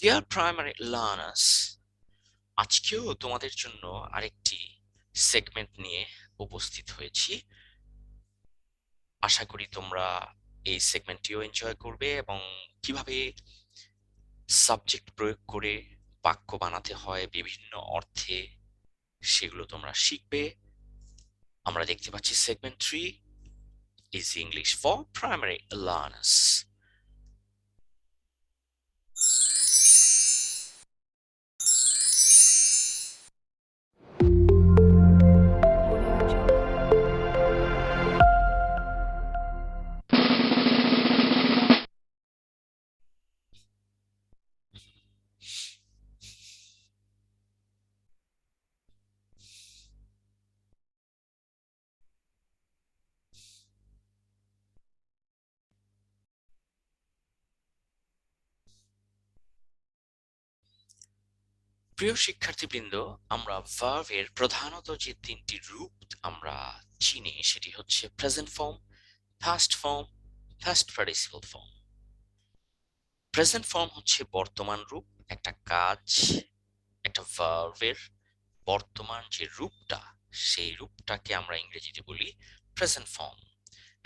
Deer primary learners, আজকেও তোমাদের জন্য আরেকটি সেগমেন্ট নিয়ে উপস্থিত হয়েছি। আশা করি তোমরা এই সেগমেন্টটিও এনজয় করবে এবং কিভাবে সাবজেক্ট প্রয়োগ করে বাক্য বানাতে হয় বিভিন্ন অর্থে সেগুলো তোমরা শিখবে। আমরা দেখতে পাচ্ছি segment 3 is English for primary learners. প্রিয় শিক্ষার্থীবৃন্দ, আমরা ভার্বের প্রধানত যে তিনটি রূপ আমরা চিনি সেটি হচ্ছে present form, past form, past participle form. Present form হচ্ছে বর্তমান রূপ। একটা কাজ, একটা ভার্বের বর্তমান যে রূপটা, সেই রূপটাকে আমরা ইংরেজিতে বলি প্রেজেন্ট ফর্ম।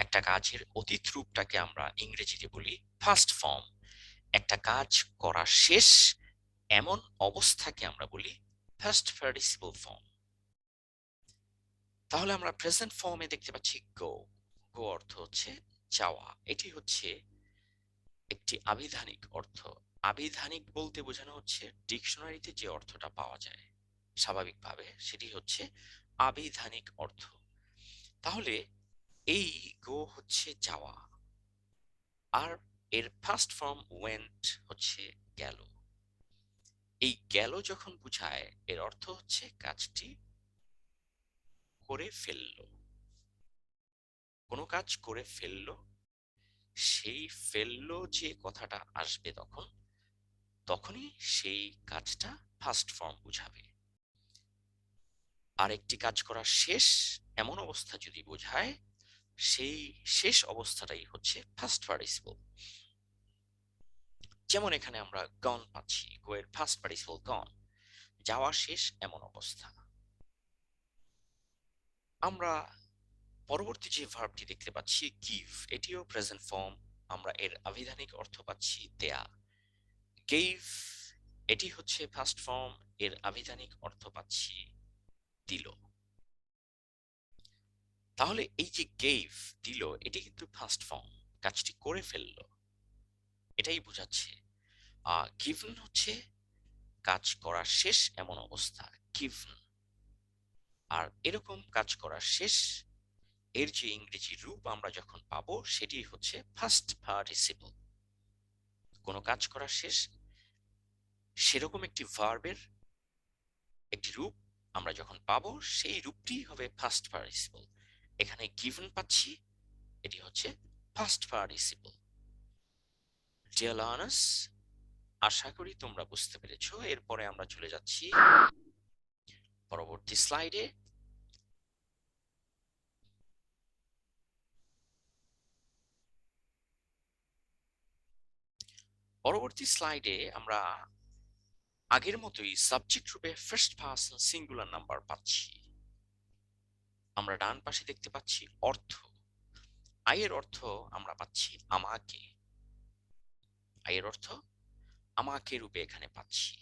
একটা কাজের অতীত রূপটাকে আমরা ইংরেজিতে বলি পাস্ট ফর্ম। একটা কাজ করা শেষ এমন অবস্থাকে আমরা বলি পাস্ট পার্টিসিপল ফর্ম। তাহলে আমরা প্রেজেন্ট ফর্মে দেখতে পাচ্ছি গো। গো অর্থ হচ্ছে যাওয়া। এটি হচ্ছে একটি আবিধানিক অর্থ। আবিধানিক বলতে বোঝানো হচ্ছে ডিকশনারিতে যে অর্থটা পাওয়া যায় স্বাভাবিকভাবে, সেটি হচ্ছে আবিধানিক অর্থ। তাহলে এই গো হচ্ছে যাওয়া, আর এর ফার্স্ট ফর্ম ওয়েন্ট হচ্ছে গেল। এই গেল যখন বুঝায়, এর অর্থ হচ্ছে কাজটি করে ফেললো, কোনো কাজ করে ফেললো। সেই ফেললো যে কথাটা আসবে তখনই সেই কাজটা ফার্স্ট ফর্ম বুঝাবে। আর একটি কাজ করা শেষ এমন অবস্থা যদি বোঝায়, সেই শেষ অবস্থাটাই হচ্ছে ফার্স্ট পার্টিসিপল। যেমন এখানে আমরা গন পাচ্ছি, গো এর ফার্স্ট পার্টিসিপল গন, যাওয়া শেষ এমন অবস্থা। আমরা পরবর্তী যে ভার্বটি দেখতে পাচ্ছি গিভ, এটিও প্রেজেন্ট ফর্ম। আমরা এর আবিধানিক অর্থ পাচ্ছি দেয়া। গেভ, এটি হচ্ছে ফার্স্ট ফর্ম, এর আবিধানিক অর্থ পাচ্ছি দিল। তাহলে এই যে গেভ, দিল, এটি কিন্তু ফার্স্ট ফর্ম, কাজটি করে ফেললো, এটাই বোঝাচ্ছে। গিভেন হচ্ছে কাজ করা শেষ এমন অবস্থা, গিভেন। আর এরকম কাজ করা শেষ এর যে ইংরেজি রূপ আমরা যখন পাবো সেটি হচ্ছে ফার্স্ট পার্টিসিপল। কোনো কাজ করা শেষ সেরকম একটি ভার্বের একটি রূপ আমরা যখন পাবো, সেই রূপটি হবে ফার্স্ট পার্টিসিপল। এখানে গিভেন পাচ্ছি, এটি হচ্ছে ফার্স্ট পার্টিসিপল। ডিয়ার লার্নার্স, আশা করি তোমরা বুঝতে পেরেছো। এরপরে আমরা চলে যাচ্ছি পরবর্তী স্লাইডে। পরবর্তী স্লাইডে আমরা আগের মতোই সাবজেক্ট রূপে ফার্স্ট পারসন সিঙ্গুলার নাম্বার পাচ্ছি। আমরা ডান পাশে দেখতে পাচ্ছি অর্থ। আয়ের অর্থ আমরা পাচ্ছি আমাকে। আয়ের অর্থ আমাকে রূপে এখানে পাচ্ছি।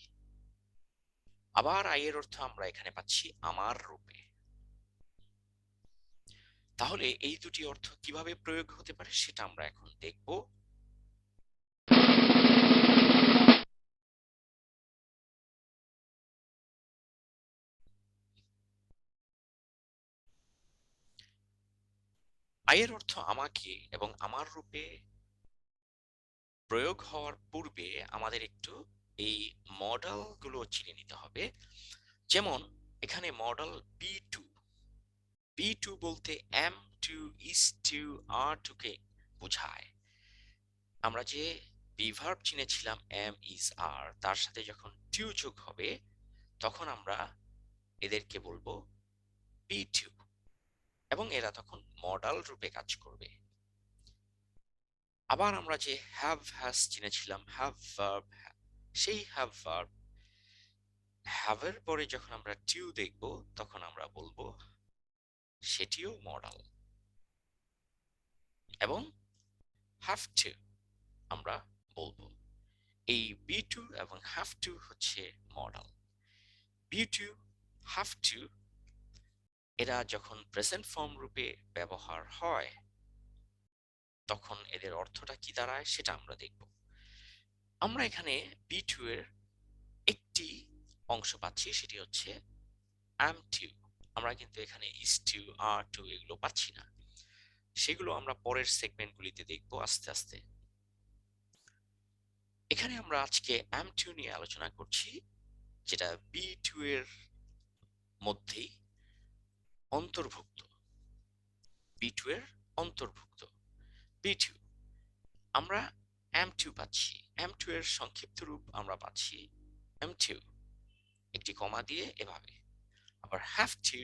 আবার আয়ের অর্থ আমরা এখানে পাচ্ছি আমার রূপে। তাহলে এই দুটি অর্থ কিভাবে প্রয়োগ হতে পারে সেটা আমরা এখন দেখব। আয়ের অর্থ আমাকে এবং আমার রূপে প্রয়োগ হওয়ার পূর্বে আমাদের একটু এই মডেল গুলো চিনে নিতে হবে। যেমন এখানে modal be to. Be to বলতে am to, is to, are to কে বোঝায়। আমরা যে বিভার্ব চিনেছিলাম এম, ইজ, আর, তার সাথে যখন টু যোগ হবে তখন আমরা এদেরকে বলবো বি টু, এবং এরা তখন মডাল রূপে কাজ করবে। আবার আমরা যে হ্যাভ হ্যাজ চিনেছিলাম, হ্যাভ ভার্ব, সেই হ্যাভ ভার্ব হ্যাভের পরে যখন আমরা টু দেখব তখন আমরা বলবো সেটিও মডাল। এবং হ্যাভ টু আমরা বলবো। এই বি টু এবং হ্যাভ টু হচ্ছে modal. Be to, have to এরা যখন প্রেজেন্ট ফর্ম রূপে ব্যবহার হয় তখন এদের অর্থটা কি দাঁড়ায় সেটা আমরা দেখব। আমরা এখানে বি টু এর একটি অংশ পাচ্ছি, সেটি হচ্ছে am to। আমরা কিন্তু এখানে is to, are to এগুলো পাচ্ছি না। সেগুলো আমরা পরের সেগমেন্টগুলিতে দেখব আস্তে আস্তে। এখানে আমরা আজকে am to নিয়ে আলোচনা করছি, যেটা বি টু এর মধ্যেই অন্তর্ভুক্ত। বি টু এর অন্তর্ভুক্ত বি টু। আমরা am to পাচ্ছি। am to এর সংক্ষিপ্ত রূপ আমরা পাচ্ছি am to, একটি কমা দিয়ে এভাবে। আবার have to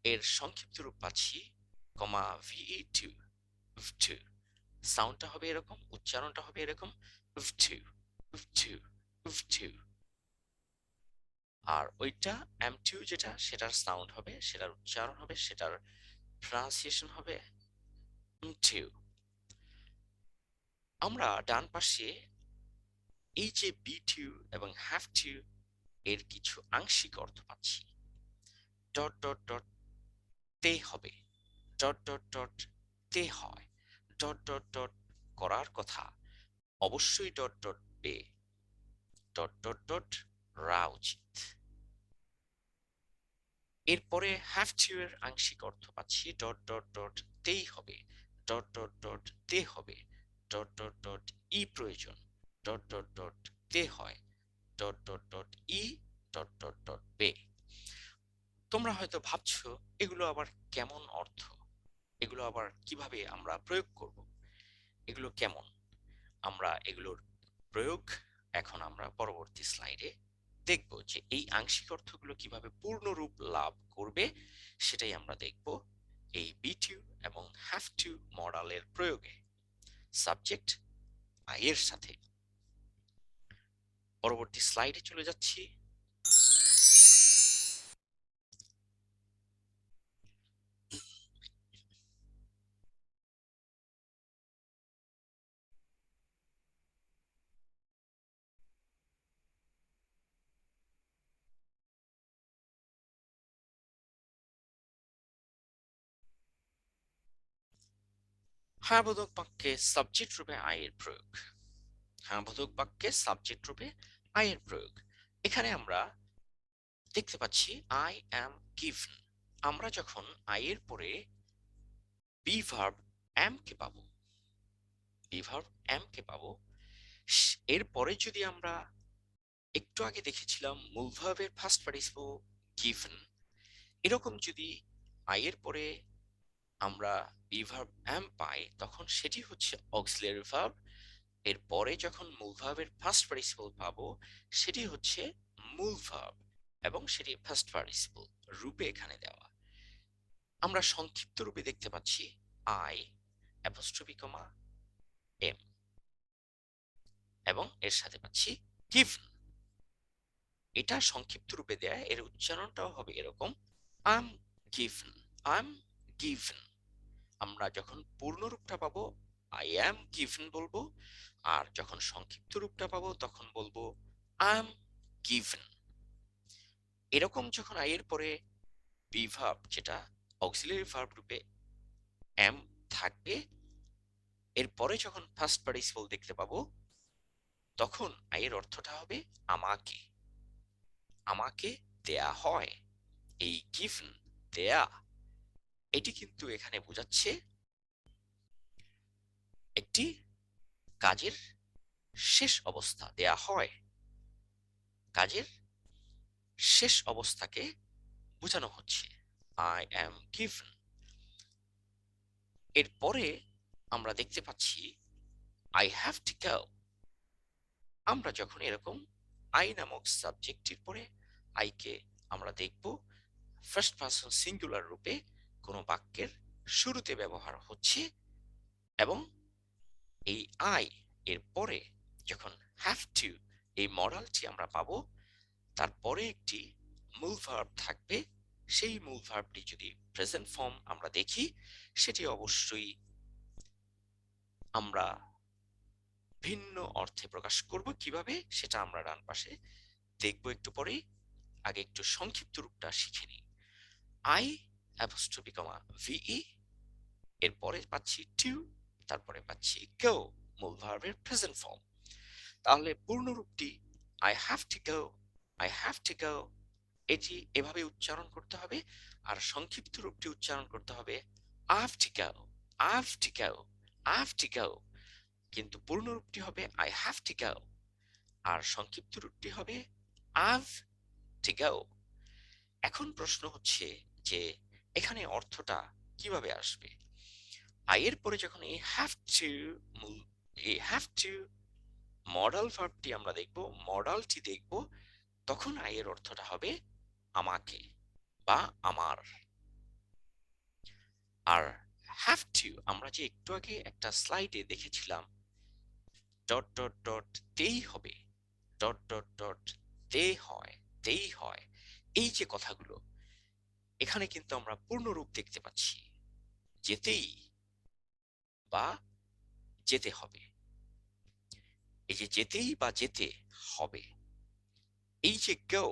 এর সংক্ষিপ্ত রূপ পাচ্ছি কমা ve to, to সাউন্ডটা হবে এরকম, উচ্চারণটা হবে এরকম to, to, to। আর ওইটা am to যেটা, সেটার সাউন্ড হবে, সেটার উচ্চারণ হবে, সেটার প্রনাউন্সিয়েশন হবে to। আমরা ডান পাশে এই যে বি টু এবং হ্যাভ টু এর কিছু আংশিক অর্থ পাচ্ছি। ডট ডট ডট তে হবে, ডট ডট ডট তে হয়, ডট ডট ডট করার কথা অবশ্যই ডট ডট বে, ডট ডট ডট রা উচিত। এরপরে হ্যাভ টু এর আংশিক অর্থ পাচ্ছি ডট ডট ডট তেই হবে, ডট ডট ডট তে হবে, ডট ডট ডট ই প্রয়োজন, ডট ডট ডট তে হয়, dot dot dot E, dot dot dot বে। তোমরা হয়তো ভাবছো এগুলো আবার কেমন অর্থ, এগুলো আবার কিভাবে আমরা প্রয়োগ করব, এগুলো কেমন। আমরা এগুলোর প্রয়োগ এখন আমরা পরবর্তী স্লাইডে দেখব, যে এই আংশিক অর্থগুলো কিভাবে পূর্ণরূপ লাভ করবে সেটাই আমরা দেখব এই বি টু এবং হ্যাভ টু মডেলের প্রয়োগে সাবজেক্ট আই এর সাথে। পরবর্তী স্লাইডে চলে যাচ্ছি। হ্যাঁ বোধক বাক্যে সাবজেক্ট রূপে আই এর প্রয়োগ। হ্যাঁ বোধক বাক্যে সাবজেক্ট রূপে আই এর প্রয়োগ। এখানে আমরা দেখতে পাচ্ছি আই অ্যাম গিভেন। আমরা যখন আই এর পরে বি ভার্ব অ্যাম কে পাবো, বি ভার্ব অ্যাম কে পাবো, এরপরে যদি আমরা একটু আগে দেখেছিলাম মূল ভার্বের ফার্স্ট পার্টিসিপল গিভেন, এরকম যদি আই এর পরে আমরা বি ভার্ব অ্যাম পাই তখন সেটি হচ্ছে অক্সিলারি ভার্ব। এরপরে যখন মূল ভার্বের ফার্স্ট পার্টিসিপল পাবো সেটি হচ্ছে মূল ভার্ব এবং সেটি ফার্স্ট পার্টিসিপল রূপে এখানে দেওয়া। আমরা সংক্ষিপ্ত রূপে দেখতে পাচ্ছি আই অ্যাপোস্ট্রফি কমা এম এবং এর সাথে পাচ্ছি গিভেন। এটা সংক্ষিপ্ত রূপে দেয়, এর উচ্চারণটাও হবে এরকম আম গিভেন, আম গিভেন। আমরা যখন পূর্ণ রূপটা পাবো আই অ্যাম গিভেন বলবো, আর যখন সংক্ষিপ্ত রূপটা পাবো তখন বলবো আম গিভেন। এরকম যখন আই এর পরে বি ভার্ব যেটা অক্সিলারি ভার্ব রূপে অ্যাম থাকবে, এরপরে যখন ফার্স্ট পার্টিসিপল দেখতে পাবো তখন আই এর অর্থটা হবে আমাকে, আমাকে দেয়া হয়। এই গিভেন দেয়া, এটি কিন্তু এখানে বোঝাচ্ছে একটি কাজের শেষ অবস্থা দেয়া হয়, কাজের শেষ অবস্থাকে বোঝানো হচ্ছে আই অ্যাম গিভেন। এরপরে আমরা দেখতে পাচ্ছি আই হ্যাভ টু গো। আমরা যখন এরকম আই নামক সাবজেক্টের পরে আইকে আমরা দেখব ফার্স্ট পারসন সিঙ্গুলার রূপে কোনো বাক্যের শুরুতে ব্যবহার হচ্ছে, এবং এই আই এর পরে যখন হ্যাভ টু এই মডালটি আমরা পাবো, তারপরে একটি মূল ভার্ব থাকবে। সেই মূল ভার্বটি যদি প্রেজেন্ট ফর্ম আমরা দেখি, সেটি অবশ্যই আমরা ভিন্ন অর্থে প্রকাশ করব। কিভাবে সেটা আমরা ডান পাশে দেখবো একটু পরেই। আগে একটু সংক্ষিপ্ত রূপটা শিখে নিই। আই অ্যাপোস্ট্রোফি কমা ভিই, এরপরে পাচ্ছি টু, তারপরে পাচ্ছি গো, মূল ভার্বের প্রেজেন্ট ফর্ম। তাহলে পূর্ণ রূপটি I have to go, I have to go, এটি এভাবে উচ্চারণ করতে হবে। আর সংক্ষিপ্ত রূপটি উচ্চারণ করতে হবে I have to go, I have to go, I have to go. কিন্তু পূর্ণ রূপটি হবে আই হ্যাভ টু গো, আর সংক্ষিপ্ত রূপটি হবে আইভ টু গো। এখন প্রশ্ন হচ্ছে যে এখানে অর্থটা কিভাবে আসবে। আই এর পরে যখন এই হ্যাভ টু, এই হ্যাভ টু মডাল ভার্বটি আমরা দেখব, মডালটি দেখব, তখন আই এর অর্থটা হবে আমাকে বা আমার। আর হ্যাভ টু আমরা যে একটু আগে একটা স্লাইডে দেখেছিলাম ডট ডট ডট তেই হবে, ডট ডট ডট তে হয়, তেই হয়, এই যে কথাগুলো, এখানে কিন্তু আমরা পূর্ণরূপ দেখতে পাচ্ছি যেতেই বা যেতে হবে। এই যে যেতেই বা যেতে হবে, এই যে গো,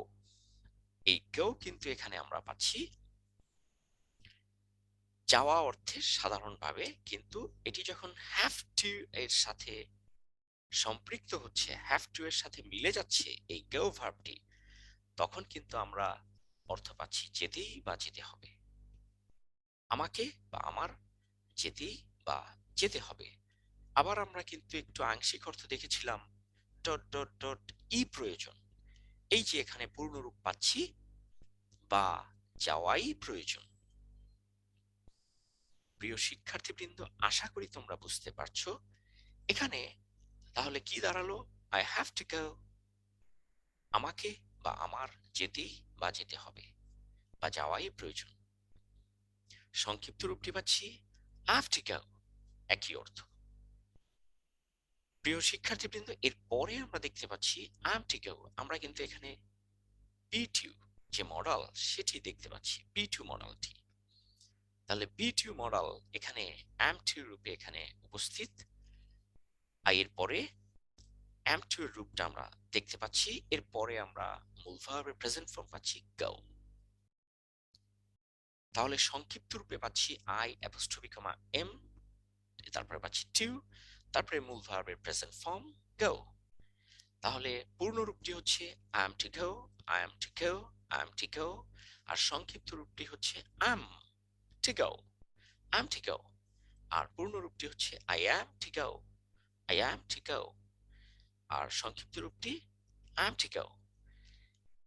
এই গো কিন্তু এখানে আমরা পাচ্ছি যাওয়া অর্থে সাধারণভাবে, কিন্তু এটি যখন হ্যাভ টু এর সাথে সম্পৃক্ত হচ্ছে, হ্যাভ টু এর সাথে মিলে যাচ্ছে এই গো ভার্বটি, তখন কিন্তু আমরা অর্থ পাচ্ছি যেতেই বা যেতে হবে, আমাকে বা আমার যেতেই বা যেতে হবে। আবার আমরা কিন্তু একটু আংশিক অর্থ দেখেছিলাম ডট ডট ডট ই প্রয়োজন, এই যে এখানে পূর্ণরূপ পাচ্ছি বা যাওয়াই প্রয়োজন। প্রিয় শিক্ষার্থীবৃন্দ, আশা করি তোমরা বুঝতে পারছো এখানে তাহলে কি দাঁড়ালো। আই হ্যাভ টু গো, আমাকে বা আমার যেতেই বা যেতে হবে বা যাওয়াই প্রয়োজন। সংক্ষিপ্ত রূপটি পাচ্ছি আই হ্যাভ টু গো, একই অর্থ। প্রিয় শিক্ষার্থীবৃন্দ, এর পরে আমরা দেখতে পাচ্ছি আই এম টু গো, আমরা কিন্তু এখানে বি টু যে মডাল সেটি দেখতে পাচ্ছি, বি টু মডালটি। তাহলে বি টু মডাল এখানে am to রূপে এখানে উপস্থিত। আর এরপরে am to এর রূপটা আমরা দেখতে পাচ্ছি। এরপরে আমরা মূল ভার্বের প্রেজেন্ট ফর্ম পাচ্ছি go। তাহলে সংক্ষিপ্ত রূপে পাচ্ছি আই অ্যাপোস্ট্রোফি কমা এম, তারপরে পাচ্ছি টু, তারপরে মূল ভার্বের প্রেজেন্ট ফর্ম go। তাহলে পূর্ণ রূপটি হচ্ছে I am to go, I am to go, I am to go। আর সংক্ষিপ্ত রূপটি হচ্ছে am to go, am to go। আর পূর্ণ রূপটি হচ্ছে I am to go, I am to go। আর সংক্ষিপ্ত রূপটি I am to go।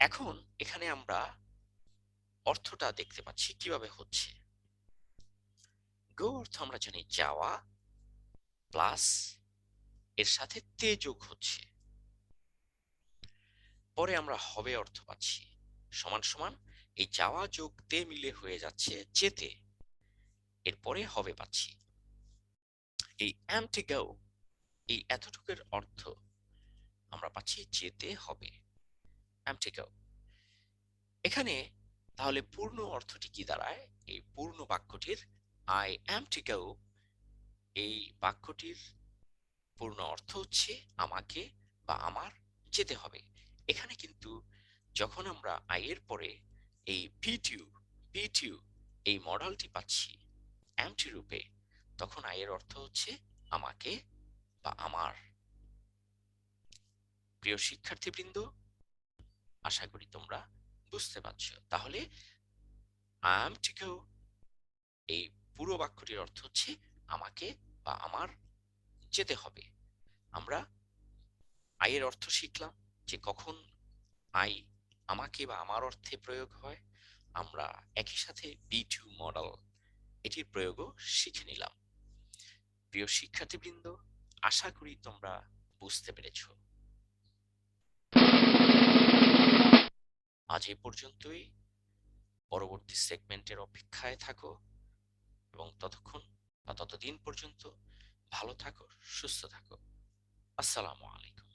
এখন এখানে আমরা অর্থটা দেখতে পাচ্ছি কিভাবে হচ্ছে। গো অর্থ আমরা জানি যাওয়া, প্লাস এর সাথে তে যোগ হচ্ছে, পরে আমরা হবে অর্থ পাচ্ছি সমান সমান এই যাওয়া যোগ তে মিলে হয়ে যাচ্ছে যেতে, এরপরে হবে পাচ্ছি। এই am to go, এই এতটুকুর অর্থ আমরা পাচ্ছি যেতে হবে, am to go। এখানে তাহলে পূর্ণ অর্থটি কি দাঁড়ায়, এই পূর্ণ বাক্যটির I am to go, এই বাক্যটির পূর্ণ অর্থ হচ্ছে আমাকে বা আমার যেতে হবে। এখানে কিন্তু যখন আমরা আই এর পরে এই পি টু এই মডালটি পাচ্ছি am to রূপে, তখন আই এর অর্থ হচ্ছে আমাকে বা আমার। প্রিয় শিক্ষার্থীবৃন্দ, আশা করি তোমরা বুঝতে পারছো। তাহলে I am to go এই পুরো বাক্যটির অর্থ হচ্ছে আমাকে বা আমার যেতে হবে। আমরা আই এর অর্থ শিখলাম যে কখন আই আমাকে বা আমার অর্থে প্রয়োগ হয়। আমরা একই সাথে বি টু মডেল এটির প্রয়োগও শিখে নিলাম। প্রিয় শিক্ষার্থীবৃন্দ, আশা করি তোমরা বুঝতে পেরেছো। আজ এ পর্যন্তই। পরবর্তী সেগমেন্টের অপেক্ষায় থাকো এবং ততক্ষণ বা ততদিন পর্যন্ত ভালো থাকো, সুস্থ থাকো। আসসালামু আলাইকুম।